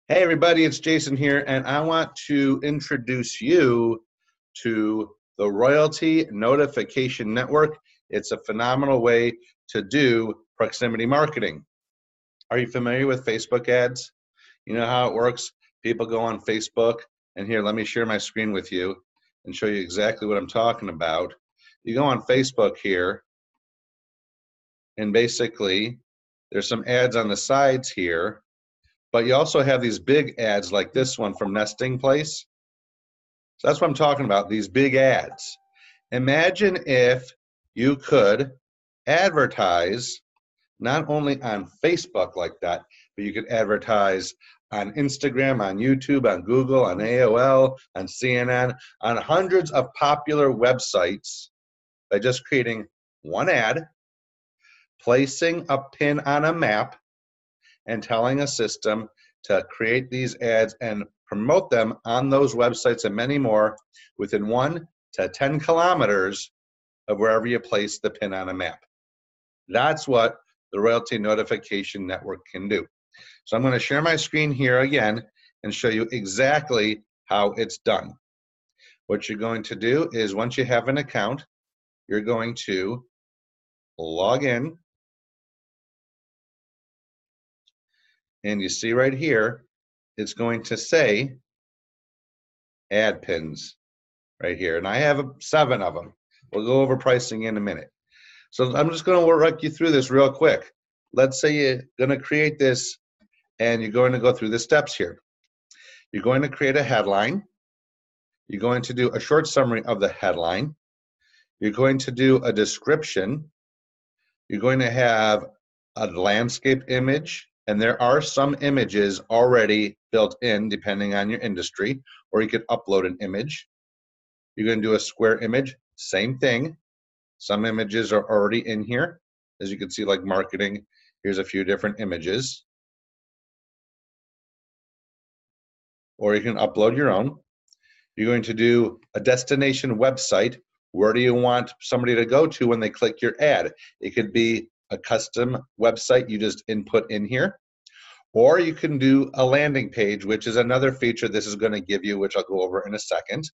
Hey everybody, it's Jason here, and I want to introduce you to the Royalty Notification Network. It's a phenomenal way to do proximity marketing. Are you familiar with Facebook ads? You know how it works? People go on Facebook, and here, let me share my screen with you and show you exactly what I'm talking about. You go on Facebook here, and basically, there's some ads on the sides here. But you also have these big ads like this one from Nesting Place. So that's what I'm talking about, these big ads. Imagine if you could advertise not only on Facebook like that, but you could advertise on Instagram, on YouTube, on Google, on AOL, on CNN, on hundreds of popular websites by just creating one ad, placing a pin on a map, and telling a system to create these ads and promote them on those websites and many more within 1 to 10 kilometers of wherever you place the pin on a map. That's what the Royalty Notification Network can do. So I'm going to share my screen here again and show you exactly how it's done. What you're going to do is once you have an account, you're going to log in. And you see right here, it's going to say ad pins right here. And I have 7 of them. We'll go over pricing in a minute. So I'm just going to walk you through this real quick. Let's say you're going to create this and you're going to go through the steps here. You're going to create a headline. You're going to do a short summary of the headline. You're going to do a description. You're going to have a landscape image. And there are some images already built in depending on your industry, or you could upload an image. You're going to do a square image, same thing. Some images are already in here. As you can see, like marketing, here's a few different images. Or you can upload your own. You're going to do a destination website. Where do you want somebody to go to when they click your ad? It could be a custom website you just input in here. Or you can do a landing page, which is another feature this is going to give you, which I'll go over in a second.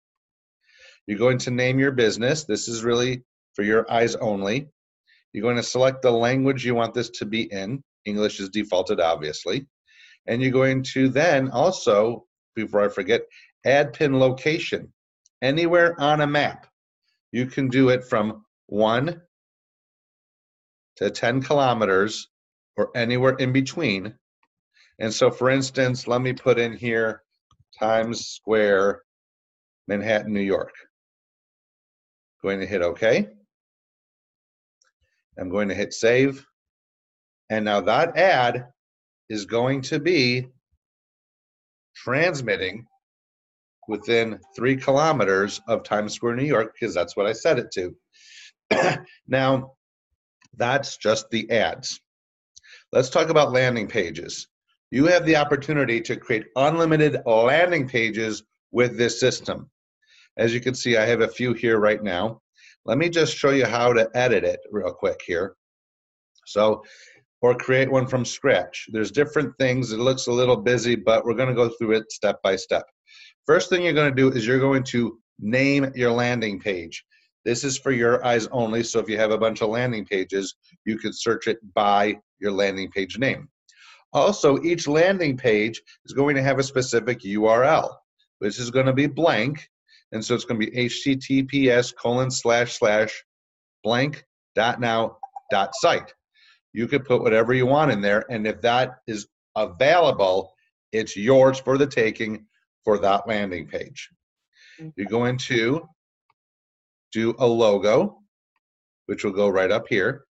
You're going to name your business. This is really for your eyes only. You're going to select the language you want this to be in. English is defaulted, obviously. And you're going to then also, before I forget, add pin location. Anywhere on a map. You can do it from 1 to 10 kilometers or anywhere in between. And so, for instance, let me put in here Times Square, Manhattan, New York. Going to hit OK. I'm going to hit save. And now that ad is going to be transmitting within 3 kilometers of Times Square, New York, because that's what I set it to. Now, that's just the ads. Let's talk about landing pages. You have the opportunity to create unlimited landing pages with this system. As you can see, I have a few here right now. Let me just show you how to edit it real quick here. So, or create one from scratch. There's different things. It looks a little busy, but we're going to go through it step by step. First thing you're going to do is you're going to name your landing page. This is for your eyes only, so if you have a bunch of landing pages, you could search it by your landing page name. Also, each landing page is going to have a specific URL, which is going to be blank, and so it's going to be https://blank.now.site. You could put whatever you want in there, and if that is available, it's yours for the taking for that landing page. You're going to do a logo, which will go right up here,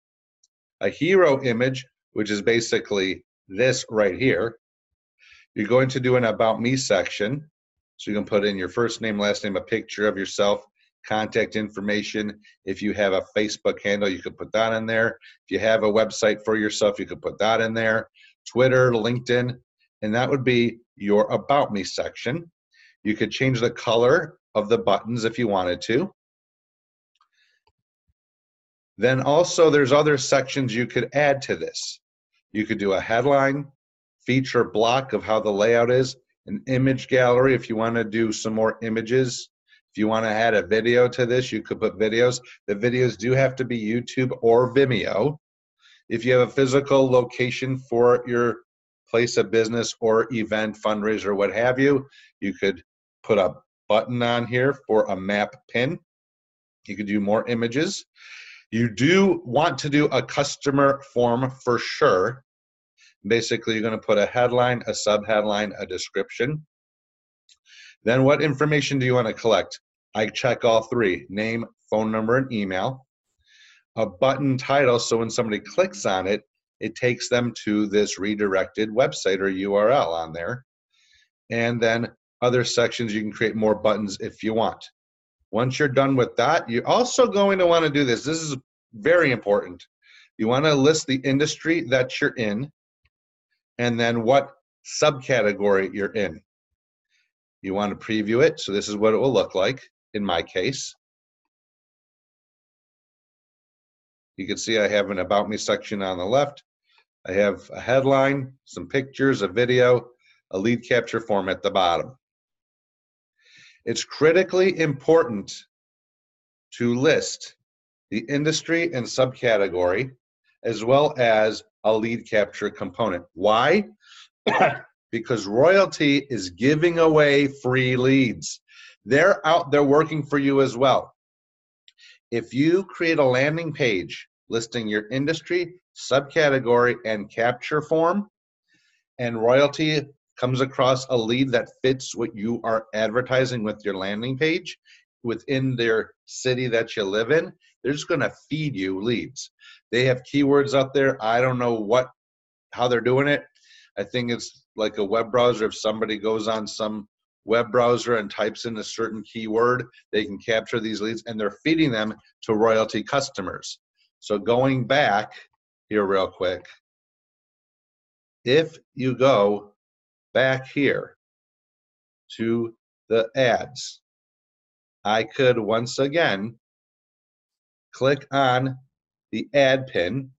a hero image, which is basically this right here. You're going to do an About Me section, so you can put in your first name, last name, a picture of yourself, contact information. If you have a Facebook handle, you could put that in there. If you have a website for yourself, you could put that in there. Twitter, LinkedIn, and that would be your About Me section. You could change the color of the buttons if you wanted to. Then also there's other sections you could add to this. You could do a headline, feature block of how the layout is, an image gallery if you want to do some more images. If you want to add a video to this, you could put videos. The videos do have to be YouTube or Vimeo. If you have a physical location for your place of business or event, fundraiser, what have you, you could put a button on here for a map pin. You could do more images. You do want to do a customer form for sure. Basically, you're going to put a headline, a subheadline, a description. Then what information do you want to collect? I check all three: name, phone number, and email. A button title, so when somebody clicks on it, it takes them to this redirected website or URL on there. And then other sections, you can create more buttons if you want. Once you're done with that, you're also going to want to do this. This is very important. You want to list the industry that you're in and then what subcategory you're in. You want to preview it, so this is what it will look like in my case. You can see I have an About Me section on the left. I have a headline, some pictures, a video, a lead capture form at the bottom. It's critically important to list the industry and subcategory as well as a lead capture component. Why? Because Royalty is giving away free leads. They're out there working for you as well. If you create a landing page listing your industry, subcategory, and capture form, and Royalty comes across a lead that fits what you are advertising with your landing page within their city that you live in, they're just going to feed you leads. They have keywords out there. I don't know how they're doing it. I think it's like a web browser. If somebody goes on some web browser and types in a certain keyword, they can capture these leads, and they're feeding them to Royalty customers. So going back here real quick, if you go back here to the ads, I could once again click on the ad pin.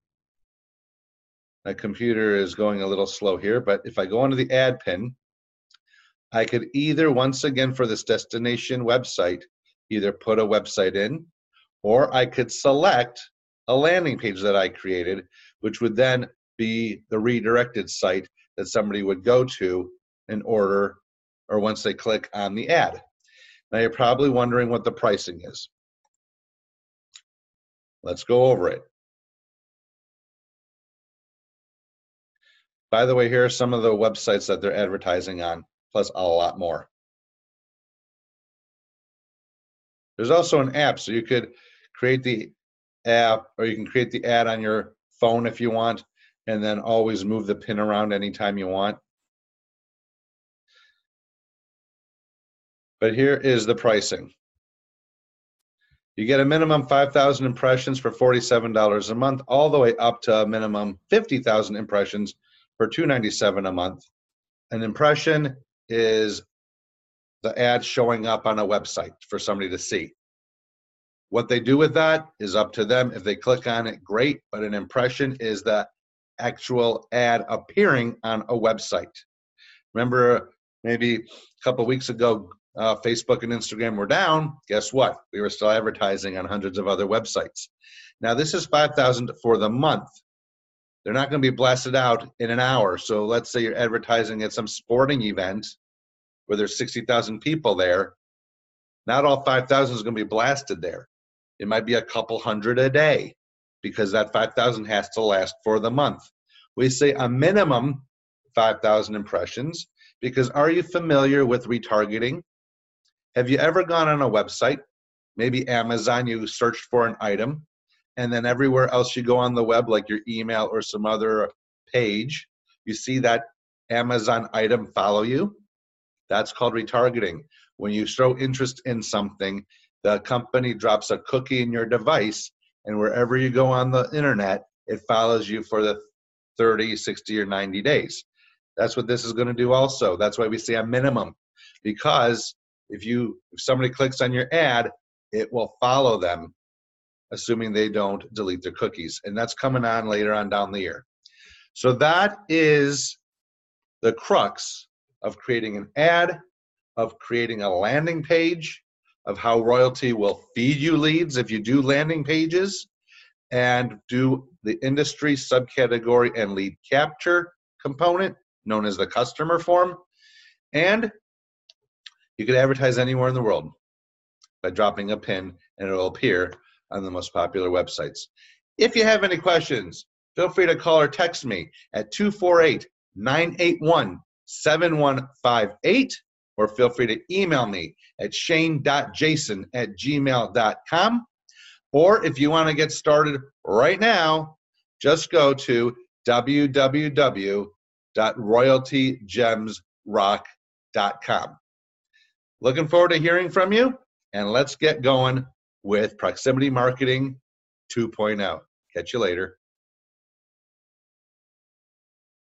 My computer is going a little slow here, but if I go into the ad pin, I could either, once again for this destination website, either put a website in, or I could select a landing page that I created, which would then be the redirected site that somebody would go to in order, or once they click on the ad. Now you're probably wondering what the pricing is. Let's go over it. By the way, here are some of the websites that they're advertising on, plus a lot more. There's also an app, so you could create the app, or you can create the ad on your phone if you want, and then always move the pin around anytime you want. But here is the pricing. You get a minimum 5,000 impressions for $47 a month, all the way up to a minimum 50,000 impressions for $297 a month. An impression is the ad showing up on a website for somebody to see. What they do with that is up to them. If they click on it, great, but an impression is the actual ad appearing on a website. Remember, maybe a couple of weeks ago, Facebook and Instagram were down. Guess what? We were still advertising on hundreds of other websites. Now, this is $5,000 for the month. They're not going to be blasted out in an hour. So let's say you're advertising at some sporting event where there's 60,000 people there. Not all 5,000 is going to be blasted there. It might be a couple hundred a day because that 5,000 has to last for the month. We say a minimum 5,000 impressions because are you familiar with retargeting? Have you ever gone on a website, maybe Amazon, you searched for an item, and then everywhere else you go on the web, like your email or some other page, you see that Amazon item follow you? That's called retargeting. When you show interest in something, the company drops a cookie in your device, and wherever you go on the internet, it follows you for the 30, 60, or 90 days. That's what this is going to do also. That's why we say a minimum, because if somebody clicks on your ad, it will follow them, assuming they don't delete their cookies. And that's coming on later on down the year. So that is the crux of creating an ad, of creating a landing page, of how Royalty will feed you leads if you do landing pages, and do the industry subcategory and lead capture component known as the customer form. And you can advertise anywhere in the world by dropping a pin, and it'll appear on the most popular websites. If you have any questions, feel free to call or text me at 248-981-7158, or feel free to email me at shane.jason@gmail.com. Or if you want to get started right now, just go to www.royaltygemsrock.com. Looking forward to hearing from you, and let's get going with Proximity Marketing 2.0. Catch you later.